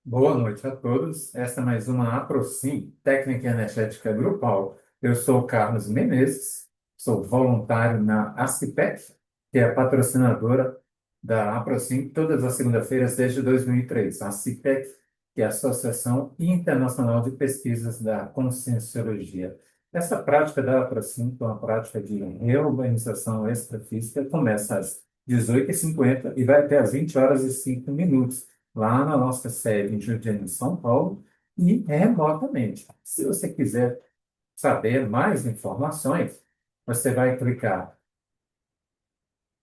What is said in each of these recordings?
Boa noite a todos. Esta é mais uma APROCIM, Técnica Energética Grupal. Eu sou Carlos Menezes, sou voluntário na ACIPEC, que é a patrocinadora da APROCIM todas as segundas-feiras desde 2003. A ACIPEC, que é a Associação Internacional de Pesquisas da Conscienciologia. Essa prática da APROCIM, que é uma prática de reurbanização extrafísica, começa às 18h50 e vai até às 20h05 lá na nossa sede em Jundiaí, São Paulo, e remotamente. Se você quiser saber mais informações, você vai clicar,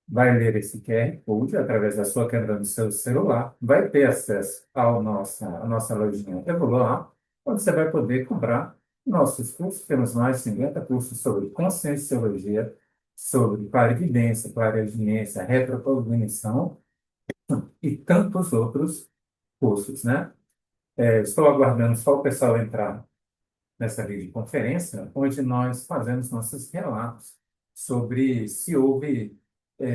vai ler esse QR Code através da sua câmera do seu celular, vai ter acesso à nossa lojinha Evoluar, onde você vai poder comprar nossos cursos. Temos mais de 50 cursos sobre conscienciologia, sobre clarividência, clareaudiência, retrocognição e tantos outros cursos, né? Estou aguardando só o pessoal entrar nessa videoconferência, onde nós fazemos nossos relatos sobre se houve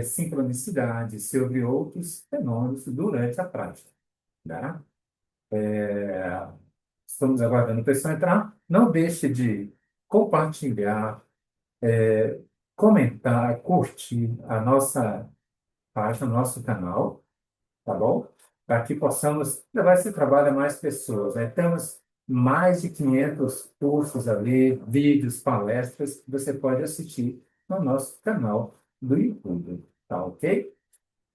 sincronicidade, se houve outros fenômenos durante a prática. Né? Estamos aguardando o pessoal entrar. Não deixe de compartilhar, comentar, curtir a nossa página, nosso canal, tá bom? Para que possamos levar esse trabalho a mais pessoas, né? Temos mais de 500 cursos ali, vídeos, palestras que você pode assistir no nosso canal do YouTube, tá ok?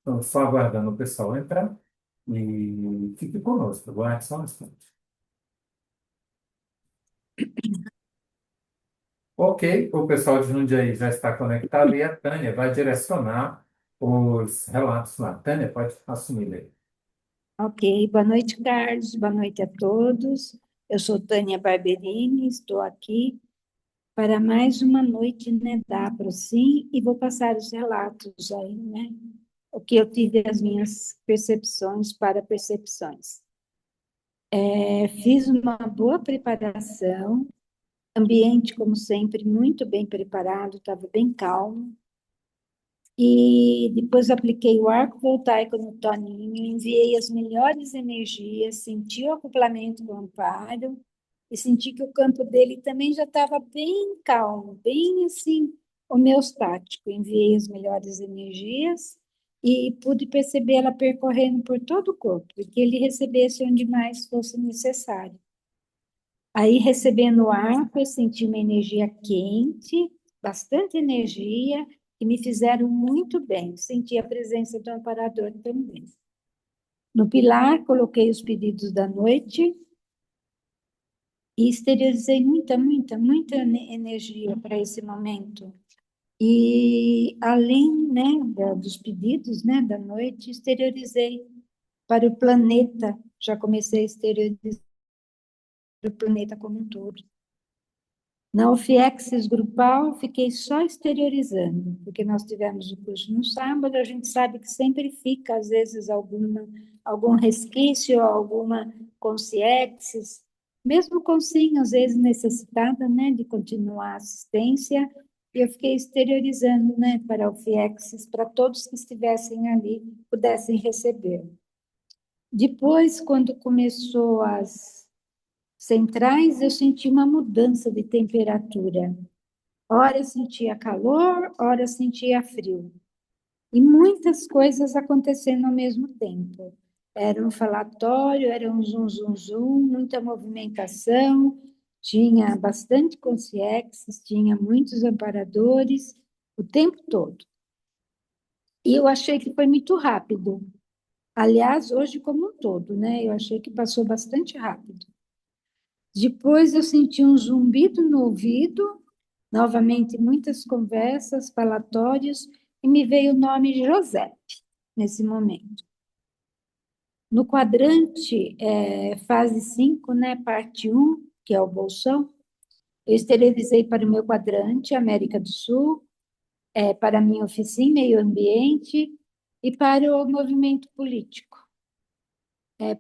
Então, só aguardando o pessoal entrar e fique conosco, aguarde só um instante. Ok, o pessoal de Jundiaí já está conectado e a Tânia vai direcionar os relatos lá. Tânia, pode assumir aí. Ok, boa noite, Carlos. Boa noite a todos. Eu sou Tânia Barberini, estou aqui para mais uma noite, né, da Aprocim e vou passar os relatos aí, né, o que eu tive as minhas percepções para percepções. Fiz uma boa preparação, ambiente, como sempre, muito bem preparado, estava bem calmo. E depois apliquei o arco voltaico no Toninho, enviei as melhores energias, senti o acoplamento com o amparo e senti que o campo dele também já estava bem calmo, bem assim, homeostático. Enviei as melhores energias e pude perceber ela percorrendo por todo o corpo, e que ele recebesse onde mais fosse necessário. Aí, recebendo o arco, eu senti uma energia quente, bastante energia, que me fizeram muito bem. Senti a presença do amparador também. No pilar, coloquei os pedidos da noite e exteriorizei muita energia para esse momento. E além, né, dos pedidos, né, da noite, exteriorizei para o planeta. Já comecei a exteriorizar para o planeta como um todo. Na UFIEXS grupal, fiquei só exteriorizando, porque nós tivemos o curso no sábado, a gente sabe que sempre fica, às vezes, algum resquício, alguma consciexis, mesmo com sim, às vezes necessitada, né, de continuar a assistência, e eu fiquei exteriorizando, né, para a UFIEXS, para todos que estivessem ali, pudessem receber. Depois, quando começou as centrais, eu senti uma mudança de temperatura. Ora sentia calor, ora sentia frio. E muitas coisas acontecendo ao mesmo tempo. Era um falatório, era um zum, zum, zum, muita movimentação, tinha bastante consciexes, tinha muitos amparadores, o tempo todo. E eu achei que foi muito rápido. Aliás, hoje como um todo, né? Eu achei que passou bastante rápido. Depois eu senti um zumbido no ouvido, novamente muitas conversas, falatórios, e me veio o nome José nesse momento. No quadrante, fase 5, né, parte um, que é o bolsão, eu esterilizei para o meu quadrante, América do Sul, para a minha oficina, meio ambiente, e para o movimento político.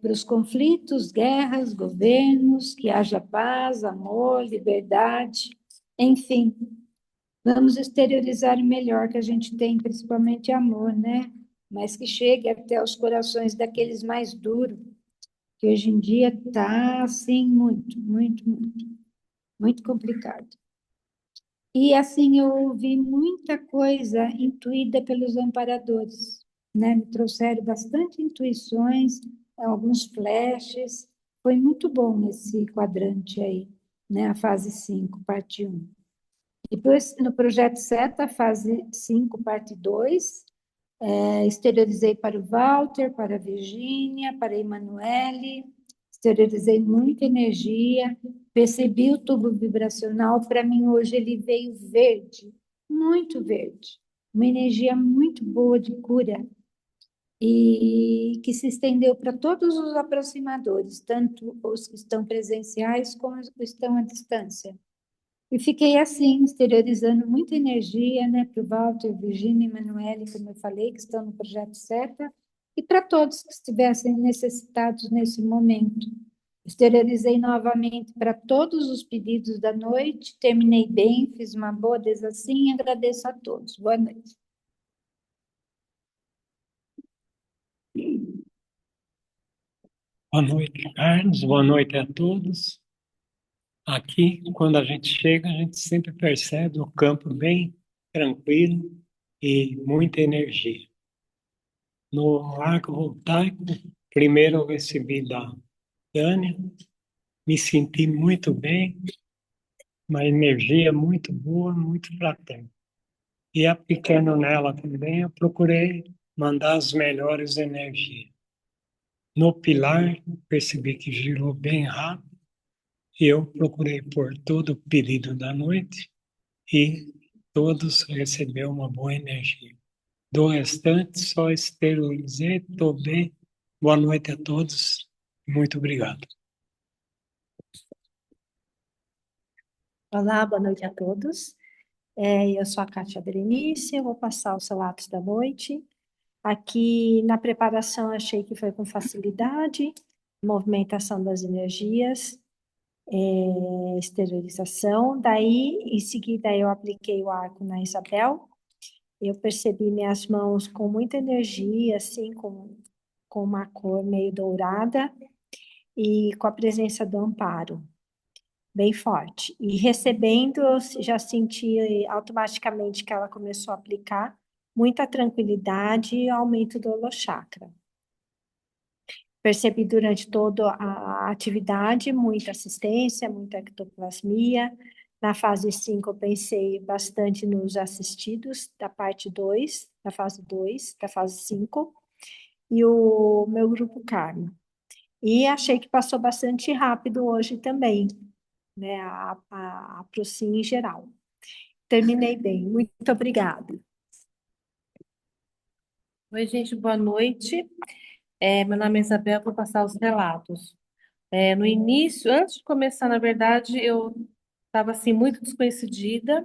Para os conflitos, guerras, governos, que haja paz, amor, liberdade, enfim, vamos exteriorizar o melhor que a gente tem, principalmente amor, né? Mas que chegue até os corações daqueles mais duros, que hoje em dia está assim muito, muito, muito, muito complicado. E assim eu vi muita coisa intuída pelos amparadores, né? Me trouxeram bastante intuições, alguns flashes. Foi muito bom esse quadrante aí, né? A fase 5 parte um. Depois, no projeto Seta, fase 5 parte 2, exteriorizei para o Walter, para a Virgínia, para a Emanuele, exteriorizei muita energia, percebi o tubo vibracional, para mim hoje ele veio verde, muito verde, uma energia muito boa de cura, e que se estendeu para todos os aproximadores, tanto os que estão presenciais como os que estão à distância. E fiquei assim, exteriorizando muita energia, né, para o Walter, Virginia e Emanuele, como eu falei, que estão no projeto CETA, e para todos que estivessem necessitados nesse momento. Exteriorizei novamente para todos os pedidos da noite, terminei bem, fiz uma boa desassim e agradeço a todos. Boa noite. Boa noite, Carlos. Boa noite a todos. Aqui, quando a gente chega, a gente sempre percebe o campo bem tranquilo e muita energia. No arco voltaico, primeiro eu recebi da Tânia, me senti muito bem, uma energia muito boa, muito fraterna. E aplicando nela também, eu procurei mandar as melhores energias. No pilar, percebi que girou bem rápido. Eu procurei por todo o pedido da noite e todos receberam uma boa energia. Do restante, só esterilizei, estou bem. Boa noite a todos. Muito obrigado. Olá, boa noite a todos. Eu sou a Kátia Berenice, eu vou passar os relatos da noite. Aqui na preparação achei que foi com facilidade, movimentação das energias, esterilização. Daí, em seguida, eu apliquei o arco na Isabel. Eu percebi minhas mãos com muita energia, assim, com uma cor meio dourada e com a presença do amparo bem forte. E recebendo, eu já senti automaticamente que ela começou a aplicar muita tranquilidade e aumento do holochakra. Percebi durante toda a atividade muita assistência, muita ectoplasmia. Na fase 5, eu pensei bastante nos assistidos da parte 2, da fase 2, da fase 5, e o meu grupo Karma. E achei que passou bastante rápido hoje também, né, a Procin em geral. Terminei bem, muito obrigada. Oi, gente, boa noite. Meu nome é Isabel, vou passar os relatos. No início, antes de começar, na verdade, eu estava assim muito desconhecida.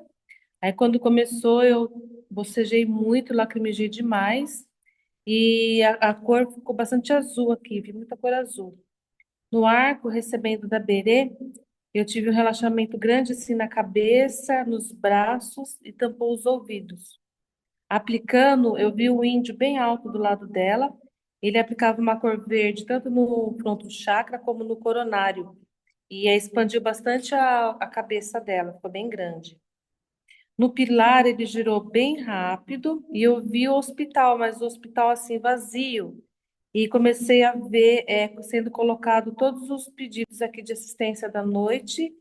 Aí, quando começou, eu bocejei muito, lacrimejei demais. E a cor ficou bastante azul aqui, vi muita cor azul. No arco, recebendo da Berê, eu tive um relaxamento grande assim na cabeça, nos braços e tampou os ouvidos. Aplicando, eu vi o índio bem alto do lado dela. Ele aplicava uma cor verde tanto no fronto chakra como no coronário. E aí expandiu bastante a cabeça dela, ficou bem grande. No pilar, ele girou bem rápido e eu vi o hospital, mas o hospital assim vazio. E comecei a ver sendo colocado todos os pedidos aqui de assistência da noite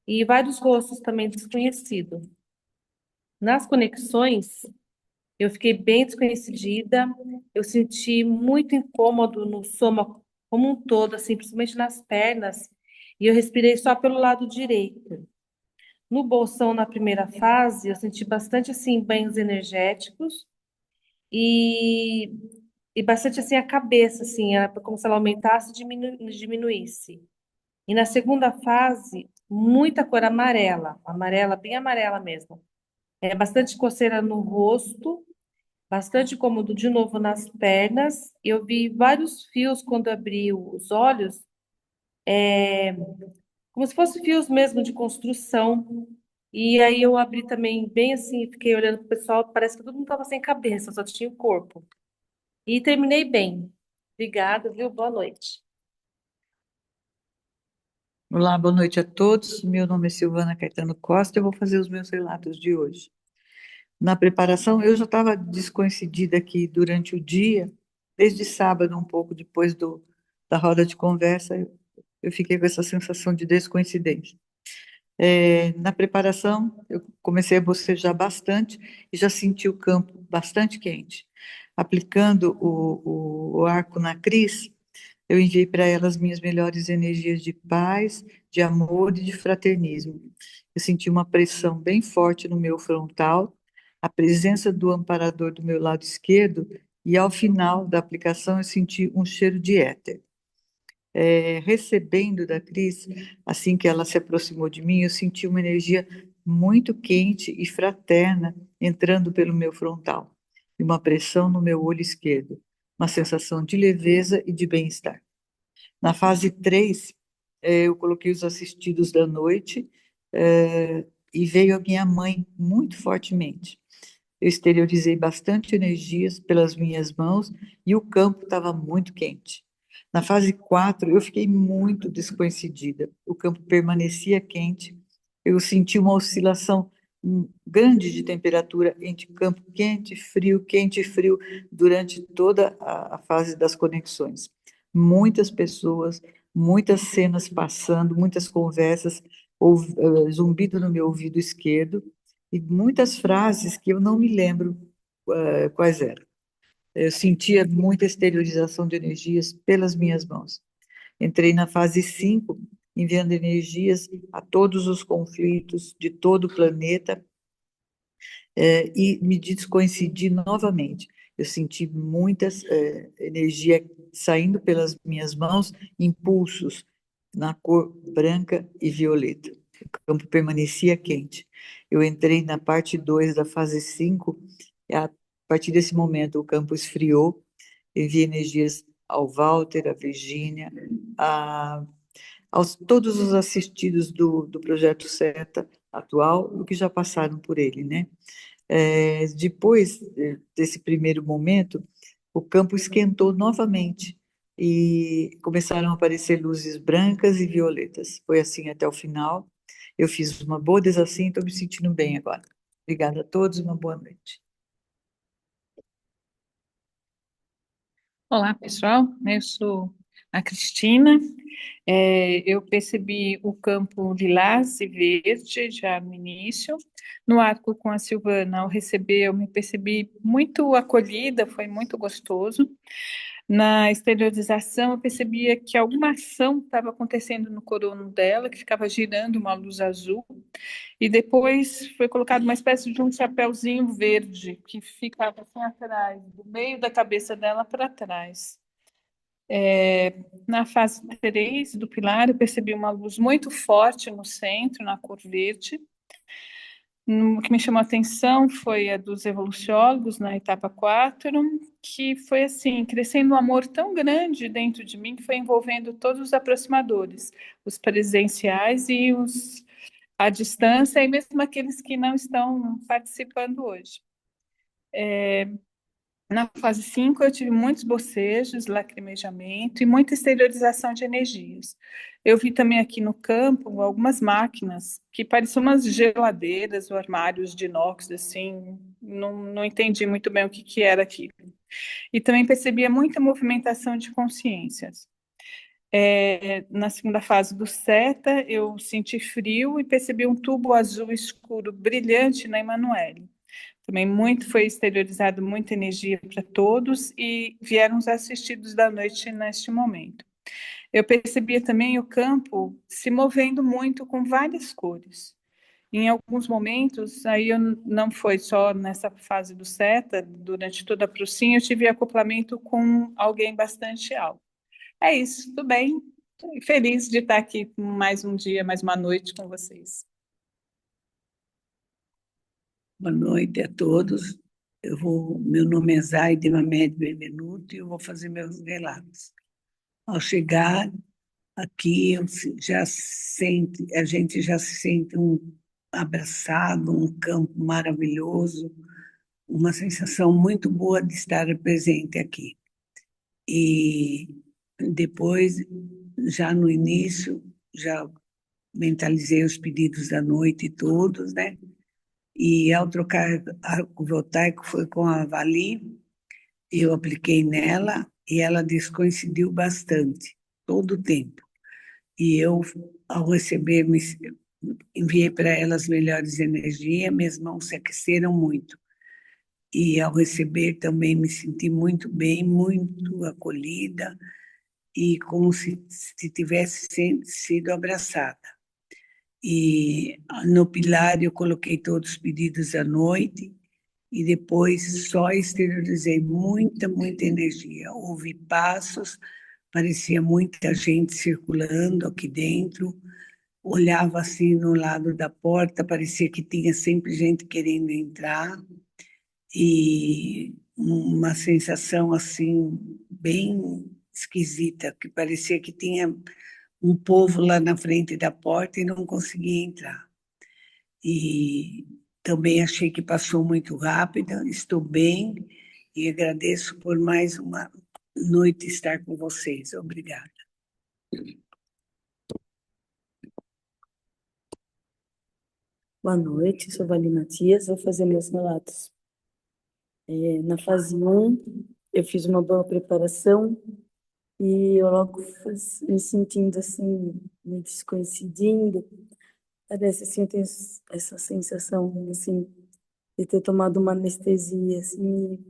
e vários rostos também desconhecidos. Nas conexões, eu fiquei bem desconhecida, eu senti muito incômodo no soma como um todo, assim, principalmente nas pernas, e eu respirei só pelo lado direito. No bolsão, na primeira fase, eu senti bastante, assim, banhos energéticos e, e bastante, assim, a cabeça, assim, era como se ela aumentasse e diminuísse. E na segunda fase, muita cor amarela, amarela, bem amarela mesmo. Bastante coceira no rosto, bastante cômodo de novo nas pernas. Eu vi vários fios quando abri os olhos, como se fossem fios mesmo de construção. E aí eu abri também bem assim, fiquei olhando pro pessoal, parece que todo mundo estava sem cabeça, só tinha o corpo. E terminei bem. Obrigada, viu? Boa noite. Olá, boa noite a todos. Meu nome é Silvana Caetano Costa. Eu vou fazer os meus relatos de hoje. Na preparação, eu já estava descoincidida aqui durante o dia, desde sábado, um pouco depois da roda de conversa, eu fiquei com essa sensação de descoincidência. Na preparação, eu comecei a bocejar bastante e já senti o campo bastante quente. Aplicando o arco na Cris, eu enviei para ela as minhas melhores energias de paz, de amor e de fraternismo. Eu senti uma pressão bem forte no meu frontal, a presença do amparador do meu lado esquerdo, e ao final da aplicação eu senti um cheiro de éter. Recebendo da Cris, assim que ela se aproximou de mim, eu senti uma energia muito quente e fraterna entrando pelo meu frontal, e uma pressão no meu olho esquerdo, uma sensação de leveza e de bem-estar. Na fase 3, eu coloquei os assistidos da noite, e veio a minha mãe muito fortemente. Eu exteriorizei bastante energias pelas minhas mãos e o campo estava muito quente. Na fase 4, eu fiquei muito descoincidida. O campo permanecia quente. Eu senti uma oscilação grande de temperatura entre campo quente e frio, durante toda a fase das conexões. Muitas pessoas, muitas cenas passando, muitas conversas, zumbido no meu ouvido esquerdo, e muitas frases que eu não me lembro quais eram. Eu sentia muita exteriorização de energias pelas minhas mãos. Entrei na fase 5, enviando energias a todos os conflitos de todo o planeta, e me descoincidi novamente. Eu senti muitas energia saindo pelas minhas mãos, impulsos na cor branca e violeta. O campo permanecia quente. Eu entrei na parte 2 da fase 5, e a partir desse momento o campo esfriou, enviei energias ao Walter, à Virgínia, aos todos os assistidos do projeto SETA atual, o que já passaram por ele, né? Depois desse primeiro momento, o campo esquentou novamente e começaram a aparecer luzes brancas e violetas. Foi assim até o final. Eu fiz uma boa desassim, estou me sentindo bem agora. Obrigada a todos, uma boa noite. Olá, pessoal. Eu sou a Cristina. Eu percebi o campo lilás e verde já no início. No arco com a Silvana, ao receber, eu me percebi muito acolhida, foi muito gostoso. Na exteriorização, eu percebia que alguma ação estava acontecendo no corono dela, que ficava girando uma luz azul, e depois foi colocado uma espécie de um chapéuzinho verde, que ficava assim atrás, do meio da cabeça dela para trás. Na fase 3 do pilar, eu percebi uma luz muito forte no centro, na cor verde. O que me chamou a atenção foi a dos evoluciólogos na etapa 4, que foi assim, crescendo um amor tão grande dentro de mim, que foi envolvendo todos os aproximadores, os presenciais e os à distância, e mesmo aqueles que não estão participando hoje. Na fase 5, eu tive muitos bocejos, lacrimejamento e muita exteriorização de energias. Eu vi também aqui no campo algumas máquinas que pareciam umas geladeiras ou armários de inox, assim, não entendi muito bem o que era aquilo. E também percebia muita movimentação de consciências. Na segunda fase do SETA, eu senti frio e percebi um tubo azul escuro brilhante na Emanuele. Também foi exteriorizado muita energia para todos e vieram os assistidos da noite neste momento. Eu percebia também o campo se movendo muito com várias cores. Em alguns momentos, aí eu não foi só nessa fase do SETA, durante toda a Prusim, eu tive acoplamento com alguém bastante alto. É isso, tudo bem. Feliz de estar aqui mais um dia, mais uma noite com vocês. Boa noite a todos. Meu nome é Zaide Mamed Benvenuto e eu vou fazer meus relatos. Ao chegar aqui, a gente já se sente abraçado, um campo maravilhoso, uma sensação muito boa de estar presente aqui. E depois, já no início, já mentalizei os pedidos da noite todos, né? E ao trocar arco voltaico foi com a Vali, eu apliquei nela e ela descoincidiu bastante, todo o tempo. E eu, ao receber, enviei para ela as melhores energias, minhas mãos se aqueceram muito. E ao receber também me senti muito bem, muito acolhida e como se tivesse sido abraçada. E no pilar eu coloquei todos os pedidos à noite e depois só exteriorizei muita, muita energia. Houve passos, parecia muita gente circulando aqui dentro, olhava assim no lado da porta, parecia que tinha sempre gente querendo entrar e uma sensação assim bem esquisita, que parecia que tinha um povo lá na frente da porta e não conseguia entrar. E também achei que passou muito rápido, estou bem e agradeço por mais uma noite estar com vocês. Obrigada. Boa noite, sou Vali Matias, vou fazer meus relatos. Na fase 1, eu fiz uma boa preparação e eu logo fui me sentindo assim, me descoincidindo. Parece assim, eu tenho essa sensação assim, de ter tomado uma anestesia, assim,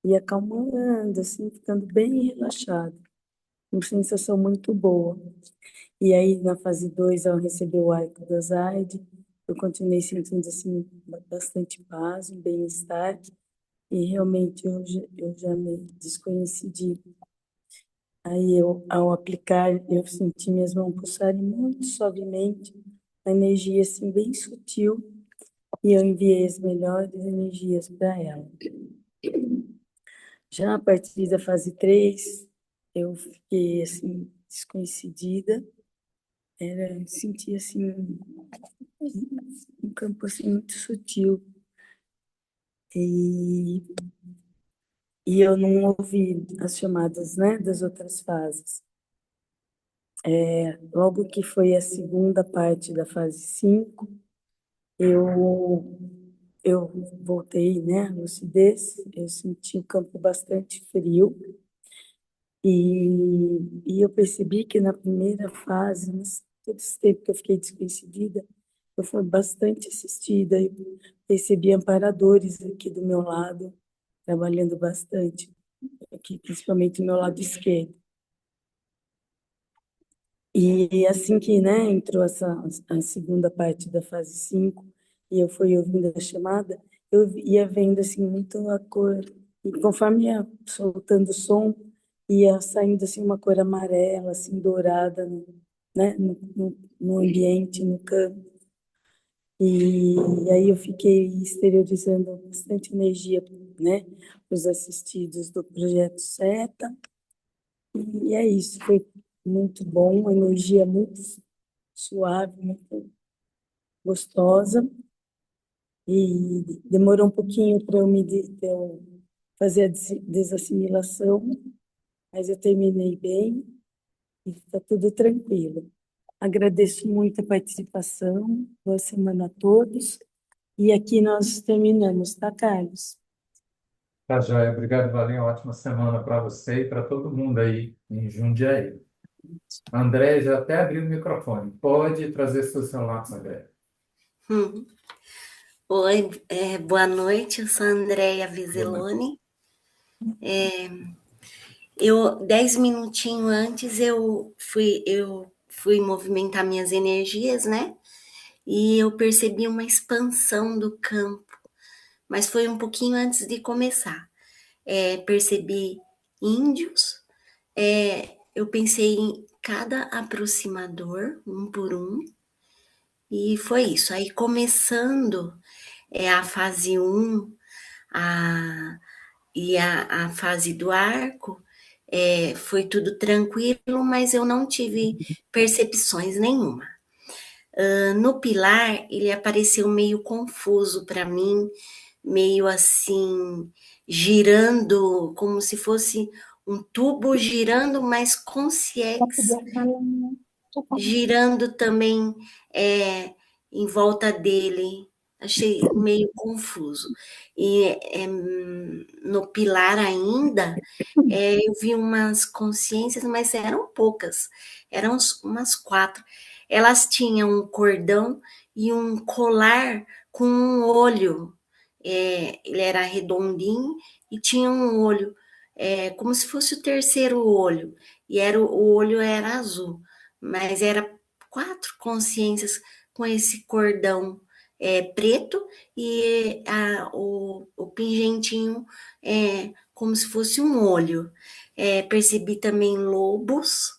e acalmando, assim, ficando bem relaxado. Uma sensação muito boa. E aí, na fase 2, ao receber o arco da Zaide, eu continuei sentindo, assim, bastante paz, um bem-estar, e realmente eu já me descoincidi. Aí, ao aplicar, eu senti minhas mãos pulsarem muito suavemente, a energia, assim, bem sutil, e eu enviei as melhores energias para ela. Já a partir da fase 3, eu fiquei, assim, descoincidida, senti, assim, um campo, assim, muito sutil, e, e eu não ouvi as chamadas, né, das outras fases. Logo que foi a segunda parte da fase 5, eu voltei, né, à lucidez, eu senti o campo bastante frio, e eu percebi que na primeira fase, todo esse tempo que eu fiquei descoincidida, eu fui bastante assistida, eu percebi amparadores aqui do meu lado, trabalhando bastante, aqui, principalmente do meu lado esquerdo. E assim que, né, entrou a segunda parte da fase 5 e eu fui ouvindo a chamada, eu ia vendo assim muito a cor, e conforme ia soltando o som, ia saindo assim uma cor amarela, assim dourada, né, no ambiente, no campo. E aí eu fiquei exteriorizando bastante energia, né, os assistidos do projeto Seta. E é isso, foi muito bom, uma energia muito suave, muito gostosa. E demorou um pouquinho para eu fazer a desassimilação, mas eu terminei bem e está tudo tranquilo. Agradeço muito a participação, boa semana a todos. E aqui nós terminamos, tá, Carlos? Tá, joia. Obrigado, Valinha. Ótima semana para você e para todo mundo aí em Jundiaí. André já até abriu o microfone. Pode trazer seus relatos, André. Hum. Oi, boa noite, eu sou a Andréia Boa noite. Vizeloni. 10 minutinhos antes, eu fui movimentar minhas energias, né? E eu percebi uma expansão do campo, mas foi um pouquinho antes de começar. Percebi índios, eu pensei em cada aproximador, um por um, e foi isso. Aí começando a fase 1, e a fase do arco, foi tudo tranquilo, mas eu não tive percepções nenhuma. No pilar, ele apareceu meio confuso para mim, meio assim, girando, como se fosse um tubo girando, mas com CX girando também é, em volta dele. Achei meio confuso. E no pilar ainda, eu vi umas consciências, mas eram poucas, eram umas quatro. Elas tinham um cordão e um colar com um olho. Ele era redondinho e tinha um olho, como se fosse o terceiro olho, e o olho era azul, mas era quatro consciências com esse cordão preto e o pingentinho como se fosse um olho. Percebi também lobos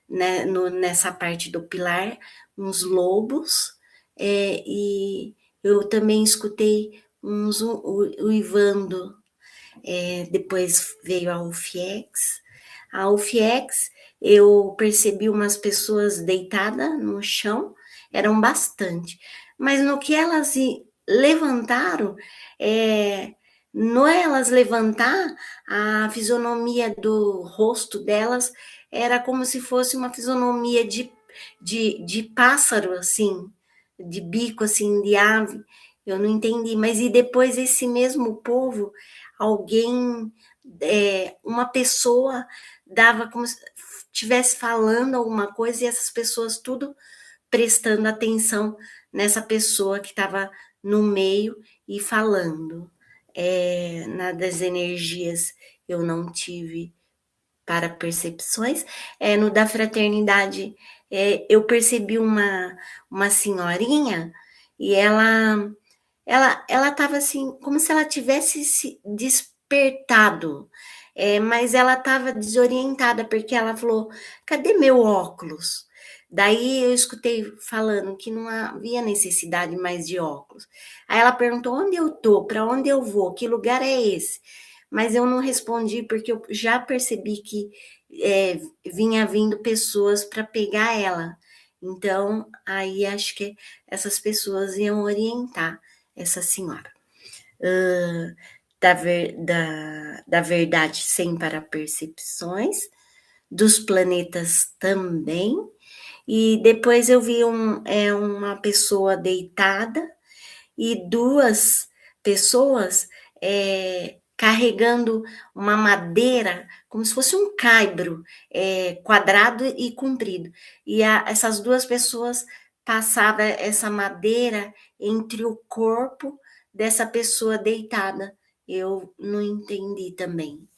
né, nessa parte do pilar, uns lobos, e eu também escutei uns uivando. Depois veio a UFIEX. A UFIEX, eu percebi umas pessoas deitadas no chão, eram bastante. Mas no que elas levantaram, no elas levantar, a fisionomia do rosto delas era como se fosse uma fisionomia de pássaro, assim, de bico, assim, de ave. Eu não entendi. Mas e depois esse mesmo povo, alguém, uma pessoa dava como se estivesse falando alguma coisa e essas pessoas tudo prestando atenção nessa pessoa que estava no meio e falando. Das energias eu não tive para percepções. No da fraternidade, eu percebi uma senhorinha e ela estava assim, como se ela tivesse se despertado, mas ela estava desorientada, porque ela falou: cadê meu óculos? Daí eu escutei falando que não havia necessidade mais de óculos. Aí ela perguntou: onde eu estou? Para onde eu vou? Que lugar é esse? Mas eu não respondi, porque eu já percebi que vinha vindo pessoas para pegar ela. Então, aí acho que essas pessoas iam orientar essa senhora. Da verdade sem para-percepções, dos planetas também, e depois eu vi uma pessoa deitada e duas pessoas carregando uma madeira, como se fosse um caibro, quadrado e comprido. E essas duas pessoas passavam essa madeira entre o corpo dessa pessoa deitada. Eu não entendi também.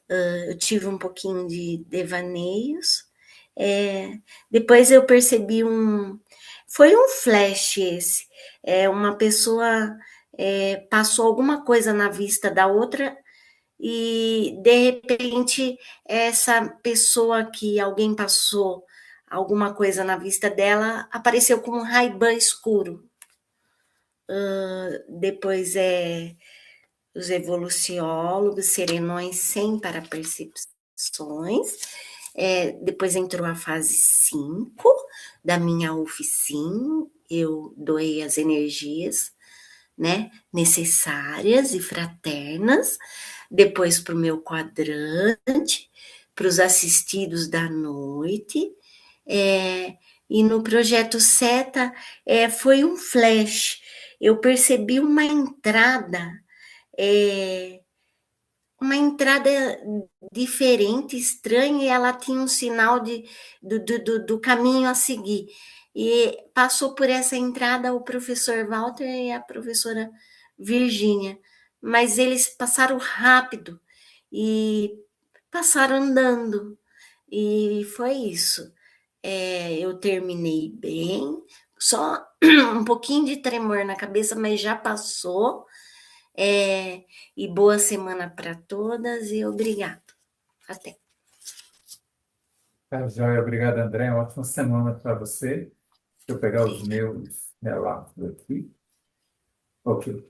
Eu tive um pouquinho de devaneios. Depois eu percebi foi um flash esse. Uma pessoa passou alguma coisa na vista da outra e, de repente, essa pessoa que alguém passou alguma coisa na vista dela apareceu com um Ray-Ban escuro. Depois os evoluciólogos, serenões sem para-percepções. Depois entrou a fase 5 da minha oficina, eu doei as energias, né, necessárias e fraternas, depois para o meu quadrante, para os assistidos da noite, e no projeto Seta foi um flash. Eu percebi uma entrada diferente, estranha, e ela tinha um sinal do caminho a seguir. E passou por essa entrada o professor Walter e a professora Virgínia, mas eles passaram rápido e passaram andando, e foi isso. Eu terminei bem, só um pouquinho de tremor na cabeça, mas já passou. E boa semana para todas e obrigado. Até. Tá, joia. Obrigado, André. Ótima semana para você. Deixa eu pegar os meus relatos aqui. Ok.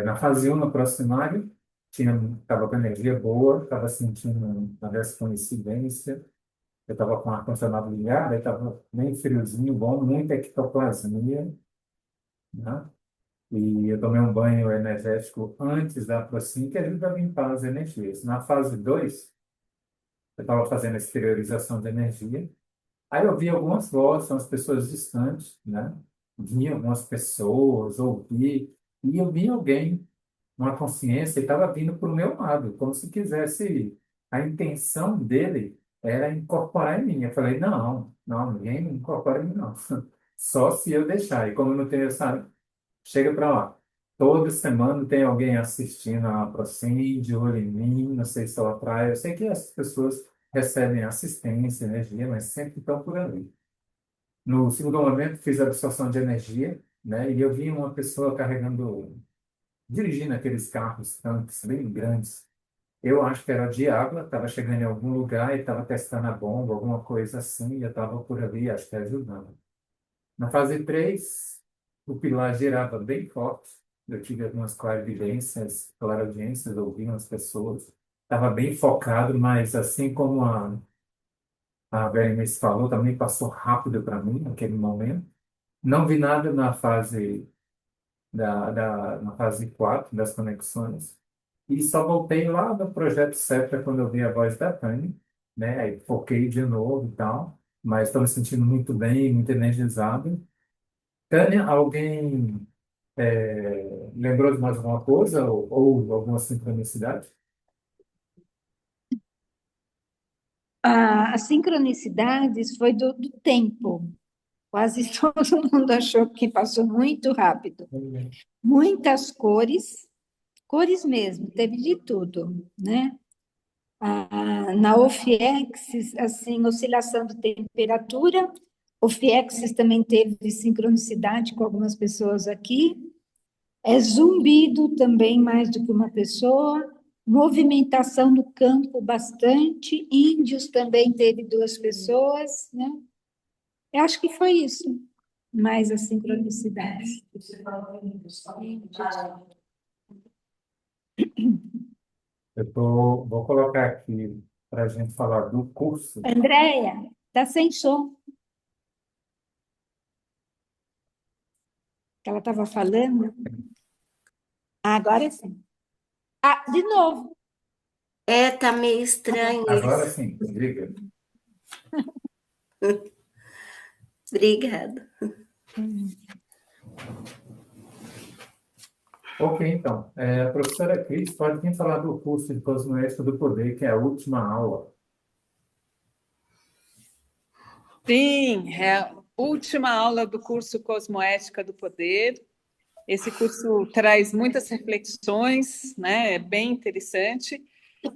Na fase 1, no proximário, estava com energia boa, estava sentindo uma descoincidência. Eu estava com o ar-condicionado ligado, aí estava bem friozinho, bom, muita ectoplasmia, né? E eu tomei um banho energético antes da Procin, que ajuda a limpar as energias. Na fase 2, eu estava fazendo a exteriorização de energia. Aí eu vi algumas vozes, são as pessoas distantes, né? Vi algumas pessoas, ouvi, e eu vi alguém, uma consciência, e estava vindo para o meu lado, como se quisesse. A intenção dele era incorporar em mim. Eu falei, não, não, ninguém incorpora em mim, não. Só se eu deixar. E como eu não tenho essa. Chega para lá. Toda semana tem alguém assistindo a Procine, de olho em mim, não sei se eu atraio. Eu sei que as pessoas recebem assistência, energia, mas sempre estão por ali. No segundo momento, fiz a absorção de energia, né? E eu vi uma pessoa carregando, dirigindo aqueles carros, tanques bem grandes. Eu acho que era de água, estava chegando em algum lugar e estava testando a bomba, alguma coisa assim, e eu estava por ali, acho que ajudando. Na fase 3 o pilar girava bem forte. Eu tive algumas clareaudiências, ouvi umas pessoas. Estava bem focado, mas assim como a Berenice falou, também passou rápido para mim naquele momento. Não vi nada na fase na fase 4 das conexões. E só voltei lá no projeto CEPRA quando eu vi a voz da Tânia, né? Aí foquei de novo e tal, mas estou me sentindo muito bem, muito energizado. Tânia, alguém lembrou de mais alguma coisa ou alguma sincronicidade? As sincronicidades foi do tempo. Quase todo mundo achou que passou muito rápido. Muitas cores, cores mesmo, teve de tudo, né? Na OFIEX, assim, oscilação de temperatura. OFIEX também teve sincronicidade com algumas pessoas aqui. Zumbido também mais do que uma pessoa. Movimentação no campo bastante. Índios também teve 2 pessoas, né? Eu acho que foi isso, mais a sincronicidade. Vou colocar aqui para a gente falar do curso. Andréia, tá sem som. Que ela estava falando. Agora sim. De novo. Tá meio estranho Agora isso. sim, diga. Obrigada. Ok, então. A professora Cris pode vir falar do curso de Cosmoética do Poder, que é a última aula. Sim, é a última aula do curso Cosmoética do Poder. Esse curso traz muitas reflexões, né? É bem interessante.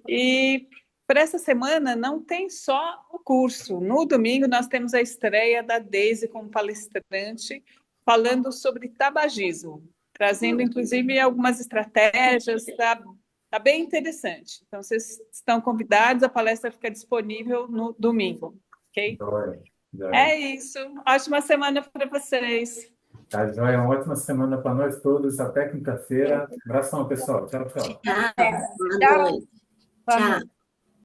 E para essa semana não tem só o curso. No domingo nós temos a estreia da Deise como palestrante, falando sobre tabagismo, trazendo inclusive algumas estratégias. Tá bem interessante. Então vocês estão convidados, a palestra fica disponível no domingo, ok? Joia, joia. É isso. Ótima semana para vocês. Tá, joia. Uma ótima semana para nós todos. Até quinta-feira. Abração, pessoal. Tchau, tchau. Tchau. Boa Tchau. noite. Tchau.